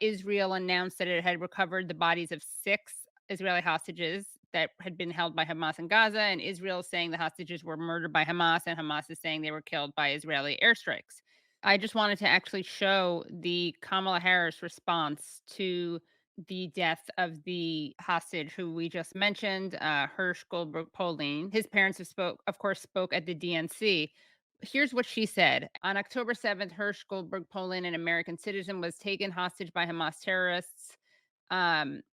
Israel announced that it had recovered the bodies of 6 Israeli hostages that had been held by Hamas in Gaza, and Israel is saying the hostages were murdered by Hamas, and Hamas is saying they were killed by Israeli airstrikes. I just wanted to actually show the Kamala Harris response to the death of the hostage who we just mentioned, Hirsch Goldberg Polin. His parents of course, spoke at the DNC. Here's what she said. On October 7th, Hirsch Goldberg Polin, an American citizen, was taken hostage by Hamas terrorists.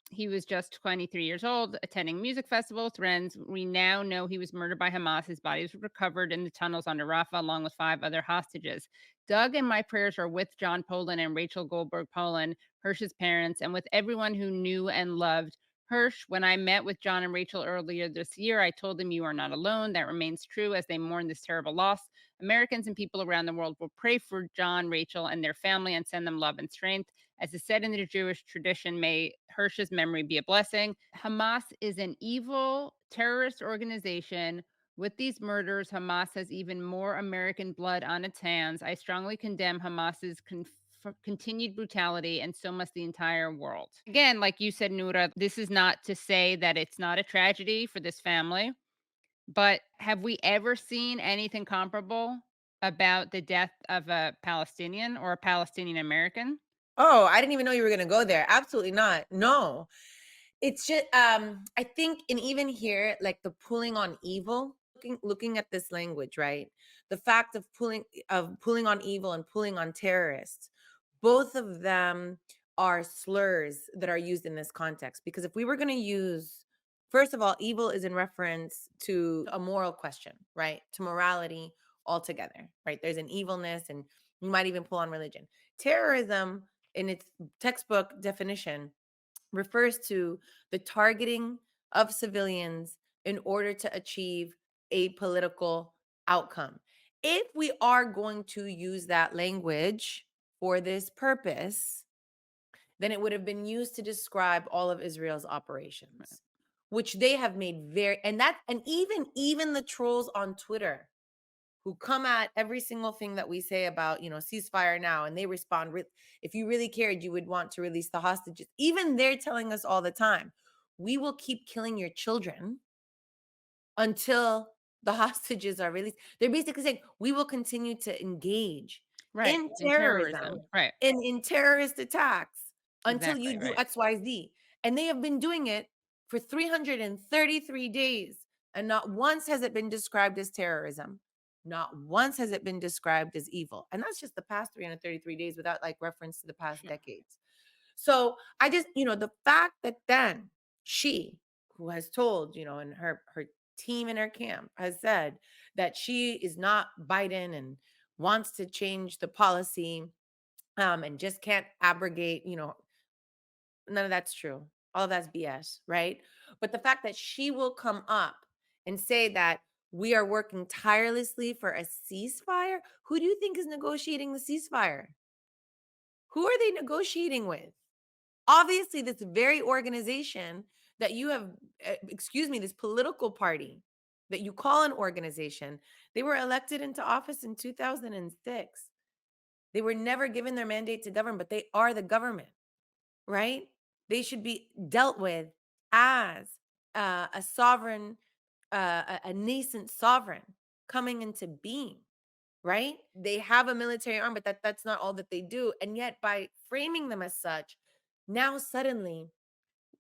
He was just 23 years old, attending music festival. Friends, we now know he was murdered by Hamas. His body was recovered in the tunnels under Rafah, along with 5 other hostages. Doug and my prayers are with John Polin and Rachel Goldberg Polin, Hirsch's parents, and with everyone who knew and loved Hirsch. When I met with John and Rachel earlier this year, I told them you are not alone. That remains true as they mourn this terrible loss. Americans and people around the world will pray for John, Rachel, and their family and send them love and strength. As is said in the Jewish tradition, may Hirsch's memory be a blessing. Hamas is an evil terrorist organization. With these murders, Hamas has even more American blood on its hands. I strongly condemn Hamas's continued brutality, and so must the entire world. Again, like you said, Noura, this is not to say that it's not a tragedy for this family, but have we ever seen anything comparable about the death of a Palestinian or a Palestinian American? Oh, I didn't even know you were going to go there. Absolutely not. No. It's just I think, and even here, like the pulling on evil, looking at this language, right? The fact of pulling on evil and pulling on terrorists, both of them are slurs that are used in this context. Because if we were going to use, first of all, evil is in reference to a moral question, right? To morality altogether, right? There's an evilness, and you might even pull on religion. Terrorism, in its textbook definition, refers to the targeting of civilians in order to achieve a political outcome. If we are going to use that language for this purpose, then it would have been used to describe all of Israel's operations, which they have made very, and even the trolls on Twitter who come at every single thing that we say about, ceasefire now, and they respond, if you really cared, you would want to release the hostages. Even they're telling us all the time, we will keep killing your children until the hostages are released. They're basically saying we will continue to engage in terrorism, right, and in terrorist attacks until you do right. X, Y, Z. And they have been doing it for 333 days. And not once has it been described as terrorism. Not once has it been described as evil. And that's just the past 333 days without like reference to the past decades. So I just, the fact that then she, who has told, and her team in her camp has said that she is not Biden and wants to change the policy, and just can't abrogate, none of that's true. All of that's BS, right? But the fact that she will come up and say that we are working tirelessly for a ceasefire. Who do you think is negotiating the ceasefire? Who are they negotiating with? Obviously, this very organization that you have, this political party that you call an organization, they were elected into office in 2006. They were never given their mandate to govern, but they are the government, right? They should be dealt with as a sovereign, a nascent sovereign coming into being, right? They have a military arm, but that's not all that they do. And yet by framing them as such, now suddenly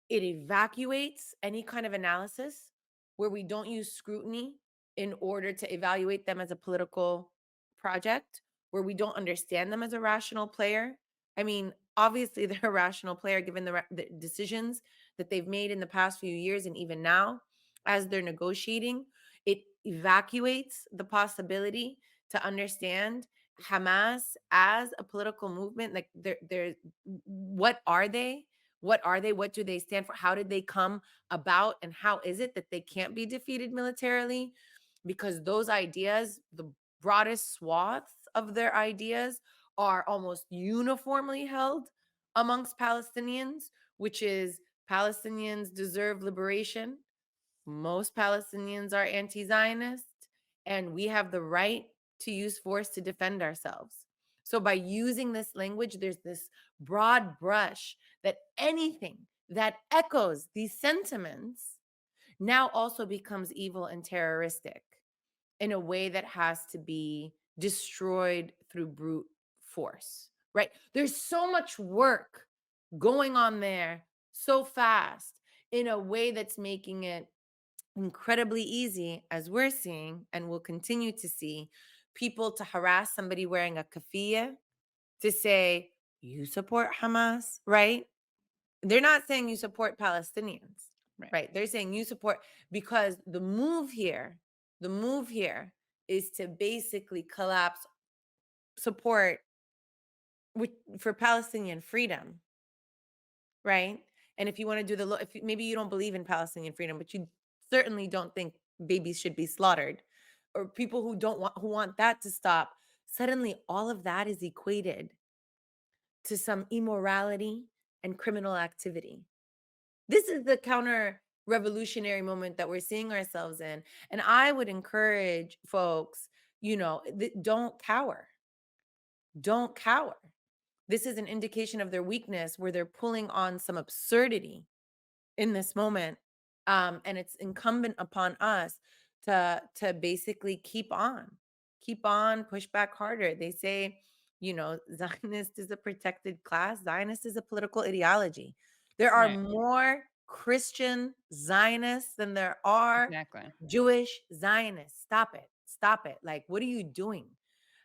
it evacuates any kind of analysis where we don't use scrutiny in order to evaluate them as a political project, where we don't understand them as a rational player. I mean, obviously they're a rational player given the decisions that they've made in the past few years, and even now as they're negotiating, it evacuates the possibility to understand Hamas as a political movement. Like they're what are they? What are they? What do they stand for? How did they come about? And how is it that they can't be defeated militarily? Because those ideas, the broadest swaths of their ideas, are almost uniformly held amongst Palestinians, which is Palestinians deserve liberation. Most Palestinians are anti-Zionist, and we have the right to use force to defend ourselves. So by using this language, there's this broad brush that anything that echoes these sentiments now also becomes evil and terroristic in a way that has to be destroyed through brute force, right? There's so much work going on there so fast in a way that's making it incredibly easy, as we're seeing and will continue to see, people to harass somebody wearing a kafiyeh, to say, you support Hamas, right? They're not saying you support Palestinians, Right. right? They're saying you support, because the move here is to basically collapse support for Palestinian freedom, right? And if you want to do if maybe you don't believe in Palestinian freedom, but you certainly don't think babies should be slaughtered, or people who want that to stop, suddenly all of that is equated to some immorality and criminal activity. This is the counter revolutionary moment that we're seeing ourselves in. And I would encourage folks, don't cower. Don't cower. This is an indication of their weakness where they're pulling on some absurdity in this moment. And it's incumbent upon us to basically keep on, push back harder. They say, Zionist is a protected class. Zionist is a political ideology. There are Right. more Christian Zionists than there are Exactly. Jewish Zionists. Stop it. Stop it. Like, what are you doing?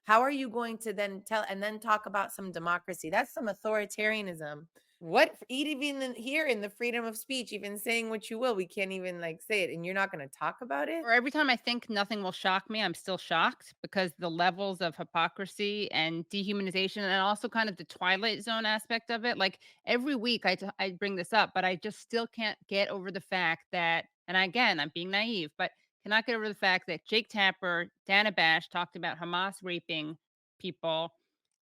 How are you going to then tell and then talk about some democracy? That's some authoritarianism. What even here in the freedom of speech, even saying what you will, we can't even like say it, and you're not going to talk about it. Or every time I think nothing will shock me, I'm still shocked because the levels of hypocrisy and dehumanization and also kind of the twilight zone aspect of it. Like every week I bring this up, but I just still can't get over the fact that, and again, I'm being naive, but cannot get over the fact that Jake Tapper, Dana Bash talked about Hamas raping people.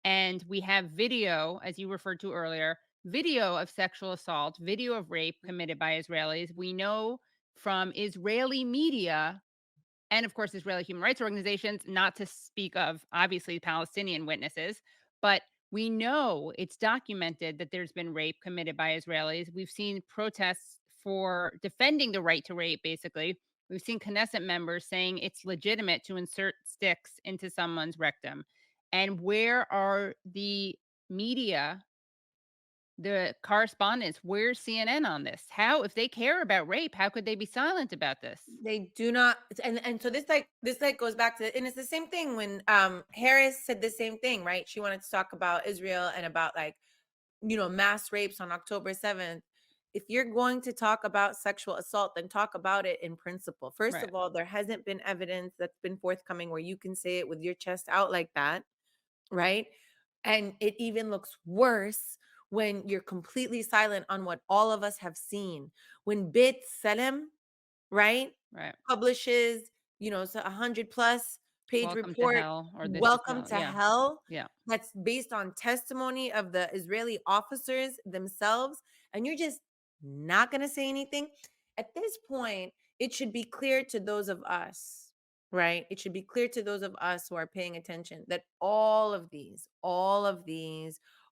And we have video, as you referred to earlier, video of sexual assault, video of rape committed by Israelis. We know from Israeli media and, of course, Israeli human rights organizations, not to speak of obviously Palestinian witnesses, but we know it's documented that there's been rape committed by Israelis. We've seen protests for defending the right to rape, basically. We've seen Knesset members saying it's legitimate to insert sticks into someone's rectum. And where are the media, the correspondents? Where's CNN on this? How, if they care about rape, how could they be silent about this? They do not, and so this goes back to, and it's the same thing when Harris said the same thing, right? She wanted to talk about Israel and about like, mass rapes on October 7th. If you're going to talk about sexual assault, then talk about it in principle. First Right. of all, there hasn't been evidence that's been forthcoming where you can say it with your chest out like that, right? And it even looks worse when you're completely silent on what all of us have seen. When Bit Selem, right, Right. publishes, so 100+ page Welcome to report, hell, or this is Welcome hell. to Yeah. Hell, Yeah. that's based on testimony of the Israeli officers themselves, and you're just not going to say anything. At this point, it should be clear to those of us, right? It should be clear to those of us who are paying attention that all of these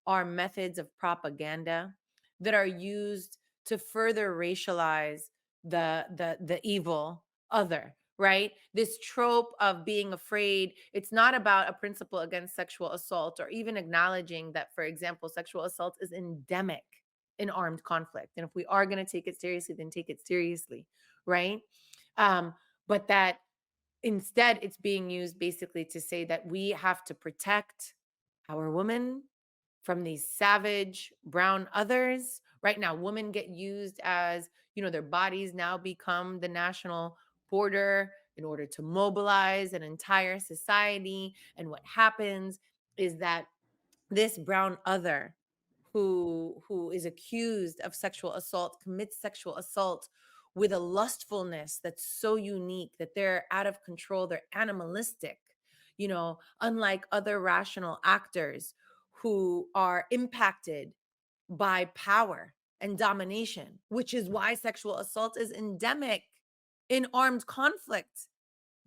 are methods of propaganda that are used to further racialize the evil other, right? This trope of being afraid, it's not about a principle against sexual assault or even acknowledging that, for example, sexual assault is endemic in armed conflict, and if we are going to take it seriously, then take it seriously, right? But that instead it's being used basically to say that we have to protect our women from these savage brown others. Right now, women get used as, their bodies now become the national border in order to mobilize an entire society. And what happens is that this brown other who is accused of sexual assault commits sexual assault with a lustfulness that's so unique that they're out of control, they're animalistic, unlike other rational actors who are impacted by power and domination, which is why sexual assault is endemic in armed conflict,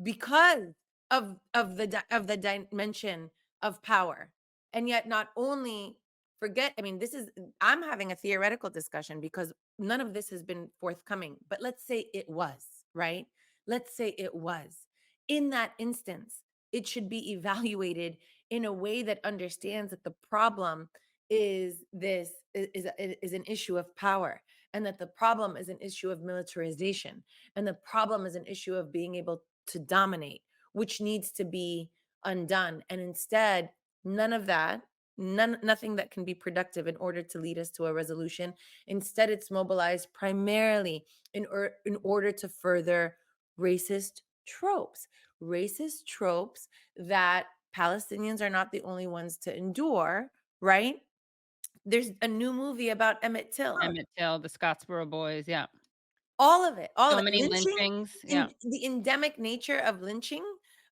because of the dimension of power. And yet not only forget, I mean, this is, I'm having a theoretical discussion because none of this has been forthcoming, but let's say it was, right? Let's say it was. In that instance, it should be evaluated in a way that understands that the problem is this is an issue of power, and that the problem is an issue of militarization, and the problem is an issue of being able to dominate, which needs to be undone. And instead, none of that, nothing that can be productive in order to lead us to a resolution. Instead, it's mobilized primarily in order to further racist tropes, racist tropes that Palestinians are not the only ones to endure, right? There's a new movie about Emmett Till. Emmett Till, the Scottsboro Boys, yeah. All So of it. many Lynching, lynchings, yeah. in the endemic nature of lynching,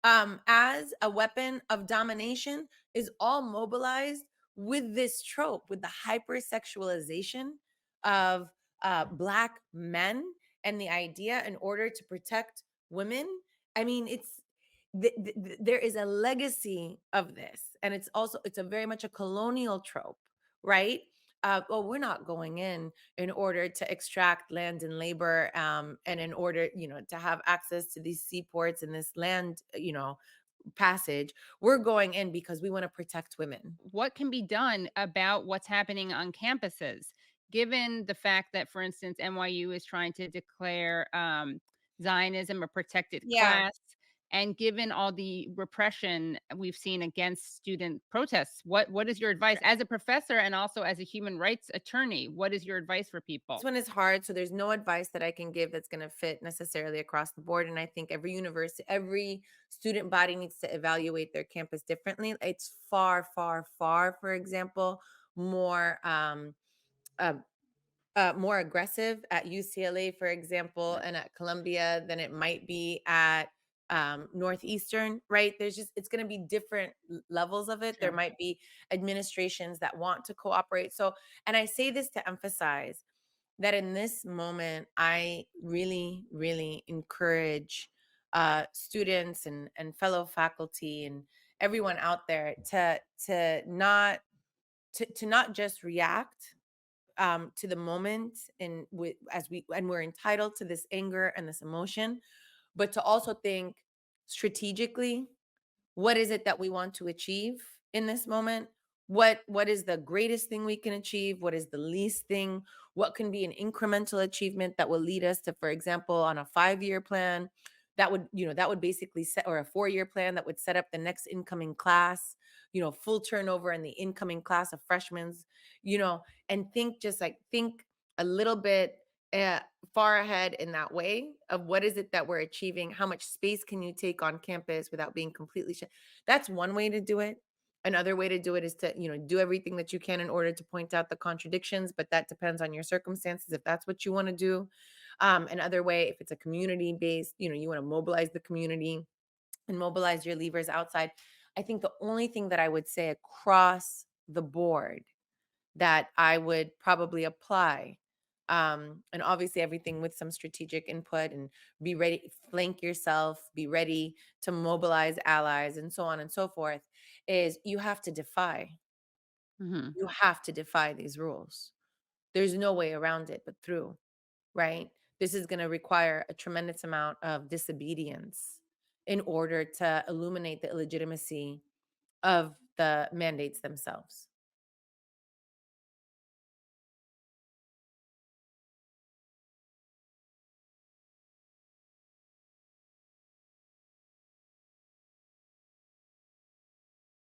as a weapon of domination is all mobilized with this trope, with the hypersexualization of Black men, and the idea in order to protect women. I mean, it's there is a legacy of this, and it's also, it's a very much a colonial trope, right? Well, we're not going in order to extract land and labor, and in order, to have access to these seaports and this land, passage. We're going in because we want to protect women. What can be done about what's happening on campuses, given the fact that, for instance, NYU is trying to declare Zionism a protected Yeah. class, and given all the repression we've seen against student protests? What is your advice as a professor and also as a human rights attorney? What is your advice for This people? one is hard, so there's no advice that I can give that's going to fit necessarily across the board. And I think every university, every student body needs to evaluate their campus differently. It's far, far, far, for example, more uh, more aggressive at UCLA, for example, and at Columbia than it might be at Northeastern, right? There's just, it's going to be different levels of it. There Sure. might be administrations that want to cooperate. So, and I say this to emphasize that in this moment, I really, really encourage students and fellow faculty and everyone out there to not just react to the moment, and as we, and we're entitled to this anger and this emotion, but to also think strategically, what is it that we want to achieve in this moment? What is the greatest thing we can achieve? What is the least thing? What can be an incremental achievement that will lead us to, for example, on a 5-year plan that would, that would basically set, or a 4-year plan that would set up the next incoming class, full turnover in the incoming class of freshmen, and think, just like, think a little bit uh, far ahead in that way of what is it that we're achieving? How much space can you take on campus without being completely shut? That's one way to do it. Another way to do it is to, do everything that you can in order to point out the contradictions, but that depends on your circumstances if that's what you want to do. Another way, if it's a community based, you want to mobilize the community and mobilize your levers outside. I think the only thing that I would say across the board that I would probably apply. And obviously, everything with some strategic input, and be ready, flank yourself, be ready to mobilize allies, and so on and so forth, is you have to defy. Mhm. You have to defy these rules. There's no way around it but through, right? This is going to require a tremendous amount of disobedience in order to illuminate the illegitimacy of the mandates themselves.